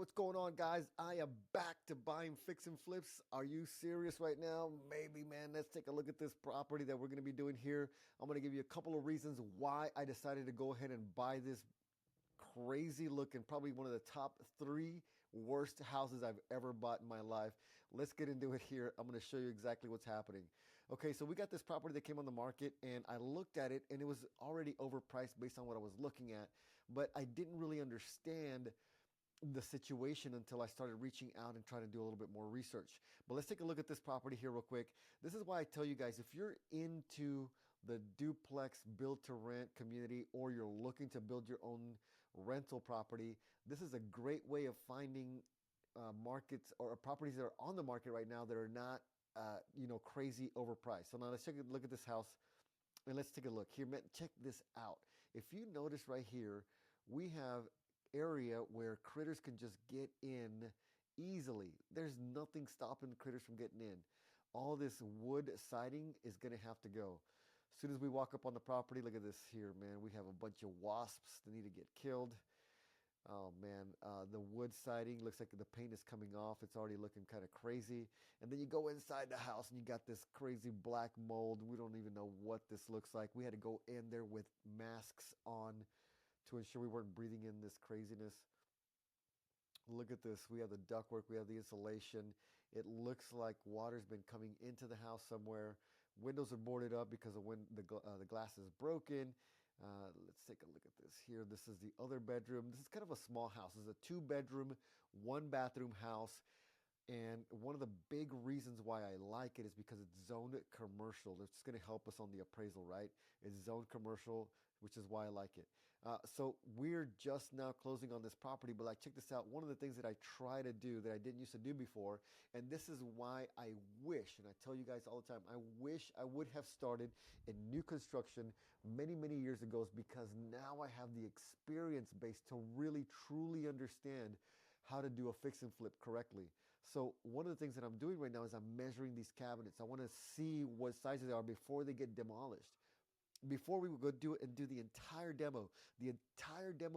what's going on, guys? I am back to buying fix and flips. Are you serious right now? Maybe, man. Let's take a look at this property that we're going to be doing here. I'm going to give you a couple of reasons why I decided to go ahead and buy this crazy looking, probably one of the top three worst houses I've ever bought in my life. Let's get into it here. I'm going to show you exactly what's happening. Okay, so we got this property that came on the market, and I looked at it, and it was already overpriced based on what I was looking at, but I didn't really understand the situation until I started reaching out and trying to do a little bit more research. But let's take a look at this property here real quick. This is why I tell you guys, if you're into the duplex build to rent community, or you're looking to build your own rental property, this is a great way of finding markets or properties that are on the market right now that are not crazy overpriced. So now let's take a look at this house, and let's take a look here. Man, check this out. If you notice right here, we have area where critters can just get in easily. There's nothing stopping the critters from getting in. All this wood siding is going to have to go. As soon as we walk up on the property, look at this here, man. We have a bunch of wasps that need to get killed. Oh man, the wood siding looks like the paint is coming off. It's already looking kind of crazy. And then you go inside the house and you got this crazy black mold. We don't even know what this looks like. We had to go in there with masks on to ensure we weren't breathing in this craziness. Look at this. We have the ductwork. We have the insulation. It looks like water's been coming into the house somewhere. Windows are boarded up because of when the glass is broken. Let's take a look at this here. This is the other bedroom. This is kind of a small house. This is a 2-bedroom, 1-bathroom house. And one of the big reasons why I like it is because it's zoned commercial. It's going to help us on the appraisal, right? It's zoned commercial, which is why I like it. So we're just now closing on this property, but like, check this out. One of the things that I try to do that I didn't used to do before, and this is why I wish, and I tell you guys all the time, I wish I would have started in new construction many, many years ago, is because now I have the experience base to really, truly understand how to do a fix and flip correctly. So one of the things that I'm doing right now is I'm measuring these cabinets. I want to see what sizes they are before they get demolished. Before we would go do it and do the entire demo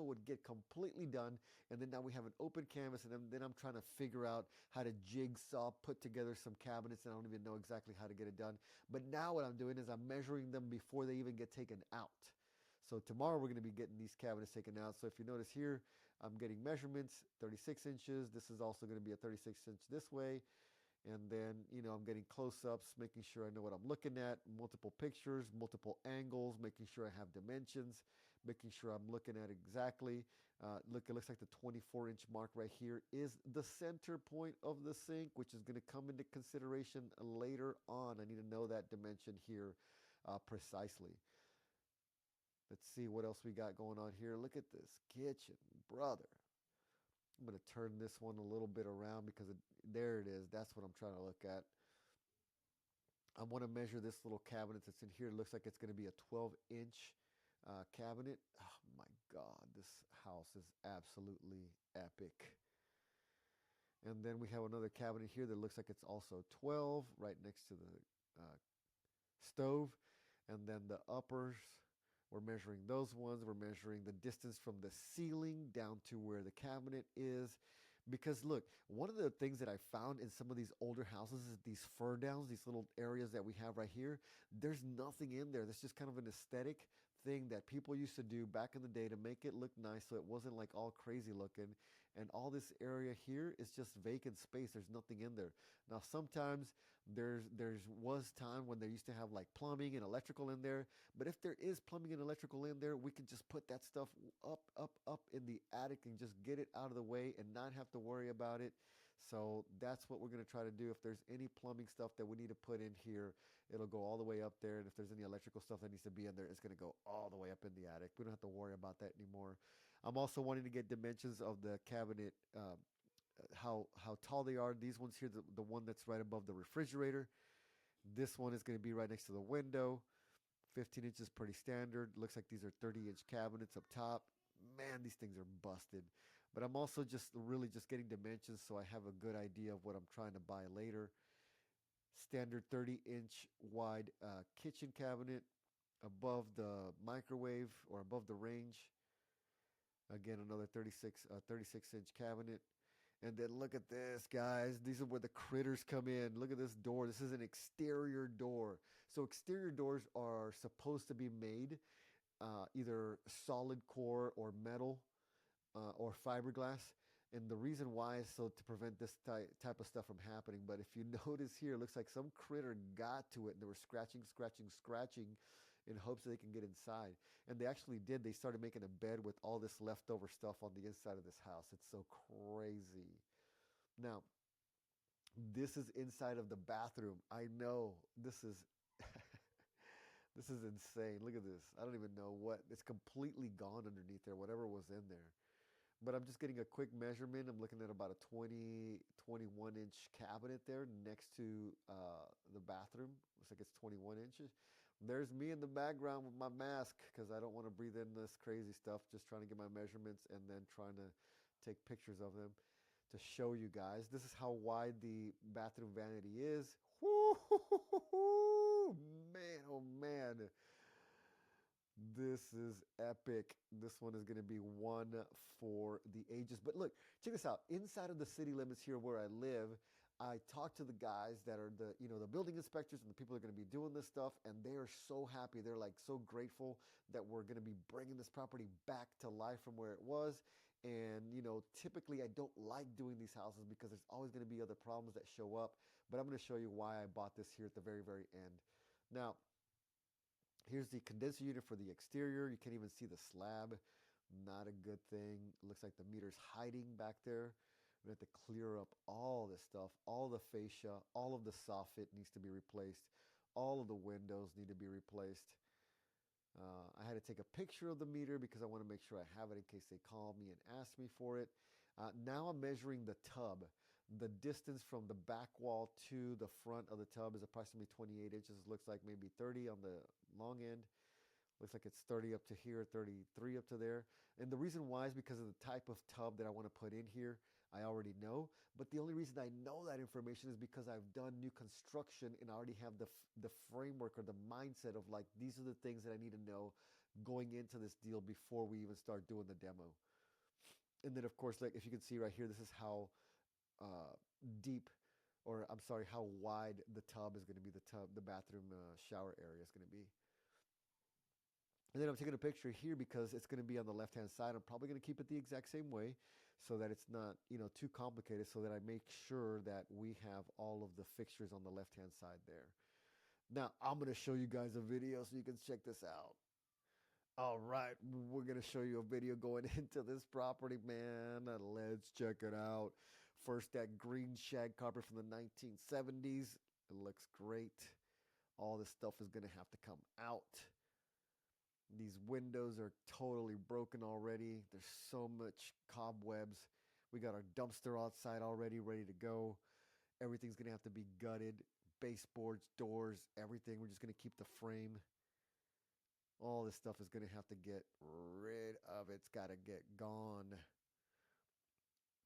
would get completely done, and then now we have an open canvas, and then I'm trying to figure out how to jigsaw put together some cabinets, and I don't even know exactly how to get it done. But now what I'm doing is I'm measuring them before they even get taken out. So tomorrow we're going to be getting these cabinets taken out. So if you notice here, I'm getting measurements, 36 inches. This is also going to be a 36 inch this way. And then, I'm getting close-ups, making sure I know what I'm looking at, multiple pictures, multiple angles, making sure I have dimensions, making sure I'm looking at exactly. Look, it looks like the 24-inch mark right here is the center point of the sink, which is going to come into consideration later on. I need to know that dimension here precisely. Let's see what else we got going on here. Look at this kitchen, brother. I'm going to turn this one a little bit around because there it is. That's what I'm trying to look at. I want to measure this little cabinet that's in here. It looks like it's going to be a 12-inch cabinet. Oh my God, this house is absolutely epic. And then we have another cabinet here that looks like it's also 12, right next to the stove. And then the uppers, we're measuring those ones. We're measuring the distance from the ceiling down to where the cabinet is. Because look, one of the things that I found in some of these older houses is these fur downs, these little areas that we have right here. There's nothing in there. That's just kind of an aesthetic thing that people used to do back in the day to make it look nice, so it wasn't like all crazy looking. And all this area here is just vacant space. There's nothing in there. Now sometimes there's was time when they used to have like plumbing and electrical in there, but if there is plumbing and electrical in there, we can just put that stuff up in the attic and just get it out of the way and not have to worry about it. So that's what we're going to try to do. If there's any plumbing stuff that we need to put in here, it'll go all the way up there. And if there's any electrical stuff that needs to be in there, it's going to go all the way up in the attic. We don't have to worry about that anymore. I'm also wanting to get dimensions of the cabinet, how tall they are. These ones here, the one that's right above the refrigerator. This one is going to be right next to the window. 15 inches, pretty standard. Looks like these are 30-inch cabinets up top. Man, these things are busted. But I'm also just getting dimensions so I have a good idea of what I'm trying to buy later. Standard 30-inch wide kitchen cabinet above the microwave or above the range. Again, another 36-inch cabinet. And then look at this, guys. These are where the critters come in. Look at this door. This is an exterior door. So exterior doors are supposed to be made either solid core or metal or fiberglass. And the reason why is so to prevent this type of stuff from happening. But if you notice here, it looks like some critter got to it and they were scratching, scratching, scratching in hopes that they can get inside. And they actually did. They started making a bed with all this leftover stuff on the inside of this house. It's so crazy. Now, this is inside of the bathroom. I know this is this is insane. Look at this. I don't even know what. It's completely gone underneath there, whatever was in there. But I'm just getting a quick measurement. I'm looking at about a 21-inch cabinet there next to the bathroom. Looks like it's 21 inches. There's me in the background with my mask because I don't want to breathe in this crazy stuff. Just trying to get my measurements and then trying to take pictures of them to show you guys. This is how wide the bathroom vanity is. Woo, man, oh man. This is epic. This one is going to be one for the ages. But look, check this out. Inside of the city limits here where I live, I talked to the guys that are the building inspectors and the people that are going to be doing this stuff, and they are so happy. They're like so grateful that we're going to be bringing this property back to life from where it was. And, typically I don't like doing these houses because there's always going to be other problems that show up. But I'm going to show you why I bought this here at the very, very end. Now, here's the condenser unit for the exterior. You can't even see the slab. Not a good thing. It looks like the meter's hiding back there. We have to clear up all this stuff. All the fascia, all of the soffit needs to be replaced. All of the windows need to be replaced. I had to take a picture of the meter because I want to make sure I have it in case they call me and ask me for it. Now I'm measuring the tub. The distance from the back wall to the front of the tub is approximately 28 inches. It looks like maybe 30 on the long end. Looks like it's 30 up to here, 33 up to there. And the reason why is because of the type of tub that I want to put in here. I already know. But the only reason I know that information is because I've done new construction and I already have the framework or the mindset of like, these are the things that I need to know going into this deal before we even start doing the demo. And then, of course, like if you can see right here, this is how deep, or I'm sorry, how wide the tub is going to be, the bathroom shower area is going to be. And then I'm taking a picture here because it's going to be on the left-hand side. I'm probably going to keep it the exact same way so that it's not, too complicated, so that I make sure that we have all of the fixtures on the left-hand side there. Now, I'm going to show you guys a video so you can check this out. All right, we're going to show you a video going into this property, man. Let's check it out. First, that green shag carpet from the 1970s. It looks great. All this stuff is going to have to come out. These windows are totally broken already. There's so much cobwebs. We got our dumpster outside already ready to go. Everything's going to have to be gutted. Baseboards, doors, everything. We're just going to keep the frame. All this stuff is going to have to get rid of. It's got to get gone.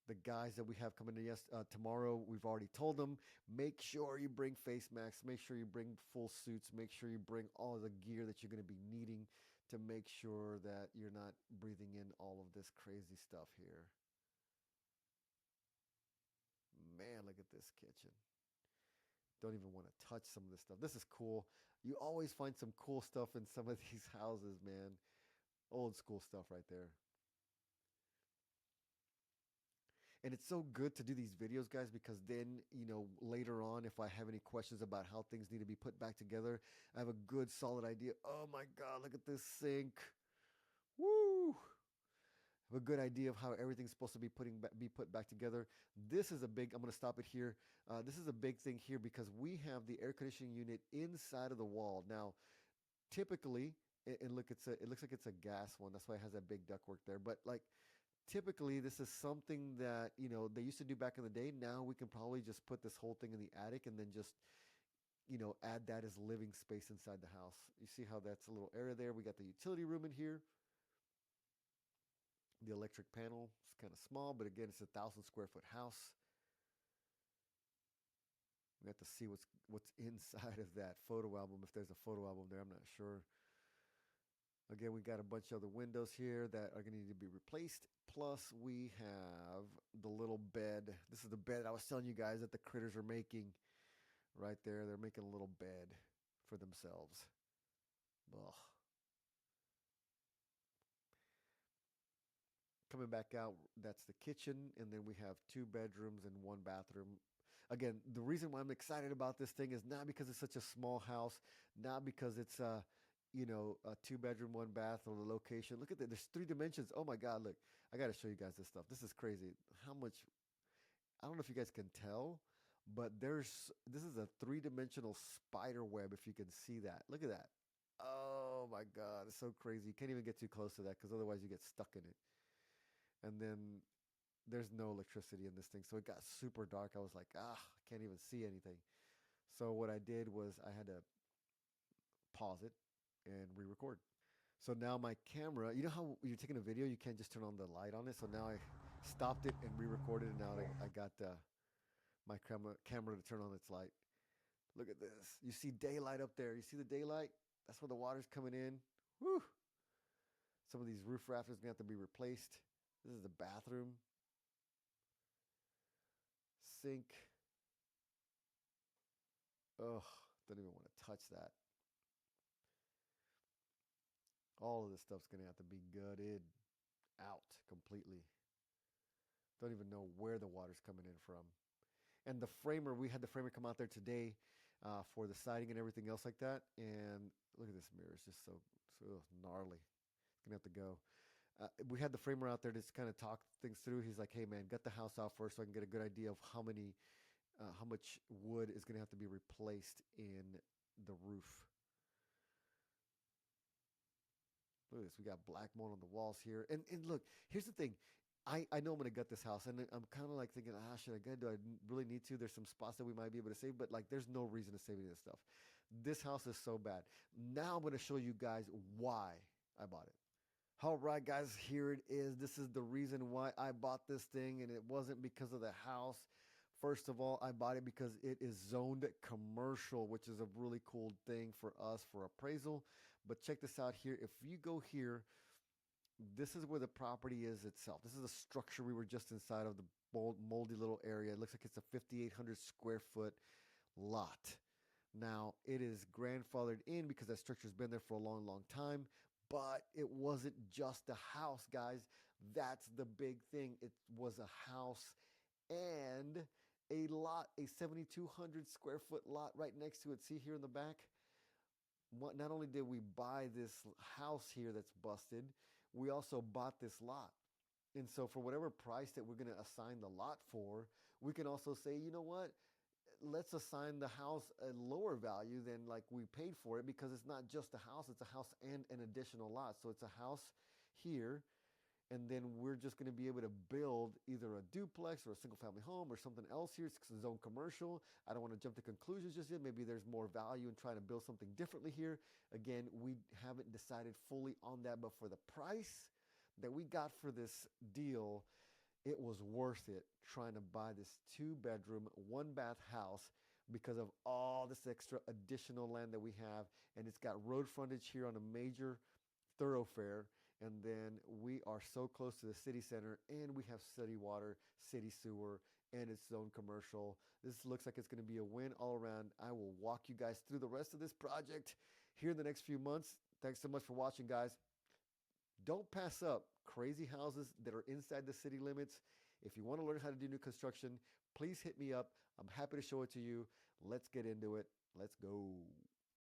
The guys that we have coming in tomorrow, we've already told them, make sure you bring face masks, make sure you bring full suits, make sure you bring all the gear that you're going to be needing to make sure that you're not breathing in all of this crazy stuff here. Man, look at this kitchen. Don't even want to touch some of this stuff. This is cool. You always find some cool stuff in some of these houses, man. Old school stuff right there. And it's so good to do these videos, guys, because then, later on, if I have any questions about how things need to be put back together, I have a good, solid idea. Oh my God, look at this sink. Woo! I have a good idea of how everything's supposed to be put back together. This is a big, I'm going to stop it here. This is a big thing here because we have the air conditioning unit inside of the wall. Now, typically, it looks like it's a gas one. That's why it has that big ductwork there. But like, typically, this is something that, they used to do back in the day. Now we can probably just put this whole thing in the attic and then just, add that as living space inside the house. You see how that's a little area there. We got the utility room in here. The electric panel is kind of small, but again, it's a 1,000-square-foot house. We have to see what's inside of that photo album. If there's a photo album there, I'm not sure. Again, we got a bunch of other windows here that are going to need to be replaced. Plus, we have the little bed. This is the bed I was telling you guys that the critters are making right there. They're making a little bed for themselves. Ugh. Coming back out, that's the kitchen, and then we have 2 bedrooms and 1 bathroom. Again, the reason why I'm excited about this thing is not because it's such a small house, not because it's a 2 bedroom, 1 bath, or the location. Look at that. There's 3 dimensions. Oh my God, look. I got to show you guys this stuff. This is crazy. How much, I don't know if you guys can tell, but this is a 3 dimensional spider web, if you can see that. Look at that. Oh my God, it's so crazy. You can't even get too close to that because otherwise you get stuck in it. And then there's no electricity in this thing. So it got super dark. I was like, I can't even see anything. So what I did was I had to pause it and re-record. So now my camera, you know how you're taking a video, you can't just turn on the light on it. So now I stopped it and re-recorded, and now I got my camera to turn on its light. Look at this. You see daylight up there. You see the daylight? That's where the water's coming in. Whew. Some of these roof rafters are going to have to be replaced. This is the bathroom. Sink. Ugh, don't even want to touch that. All of this stuff's going to have to be gutted out completely. Don't even know where the water's coming in from. And the framer, we had the framer come out there today for the siding and everything else like that. And look at this mirror. It's just so gnarly. It's going to have to go. We had the framer out there to just kind of talk things through. He's like, hey, man, gut the house out first so I can get a good idea of how much wood is going to have to be replaced in the roof. Look at this. We got black mold on the walls here. And look, here's the thing. I know I'm going to gut this house. And I'm kind of like thinking, should I gut it? Do I really need to? There's some spots that we might be able to save. But like, there's no reason to save any of this stuff. This house is so bad. Now I'm going to show you guys why I bought it. All right, guys, here it is. This is the reason why I bought this thing. And it wasn't because of the house. First of all, I bought it because it is zoned commercial, which is a really cool thing for us for appraisal. But check this out here. If you go here, this is where the property is itself. This is a structure. We were just inside of the moldy little area. It looks like it's a 5,800 square foot lot. Now, it is grandfathered in because that structure's been there for a long, long time. But it wasn't just a house, guys. That's the big thing. It was a house and a lot, a 7,200 square foot lot right next to it. See here in the back? Not only did we buy this house here that's busted, we also bought this lot. And so for whatever price that we're going to assign the lot for, we can also say, you know what? Let's assign the house a lower value than like we paid for it, because it's not just a house, it's a house and an additional lot. So it's a house here, and then we're just going to be able to build either a duplex or a single family home or something else here. It's zone commercial. I don't want to jump to conclusions just yet. Maybe there's more value in trying to build something differently here. Again, we haven't decided fully on that, but for the price that we got for this deal, it was worth it trying to buy this 2 bedroom, 1 bath house because of all this extra additional land that we have. And it's got road frontage here on a major thoroughfare, and then we are so close to the city center, and we have city water, city sewer, and it's zone commercial. This looks like it's going to be a win all around. I will walk you guys through the rest of this project here in the next few months. Thanks so much for watching, guys. Don't pass up crazy houses that are inside the city limits. If you want to learn how to do new construction, please hit me up. I'm happy to show it to you. Let's get into it. Let's go.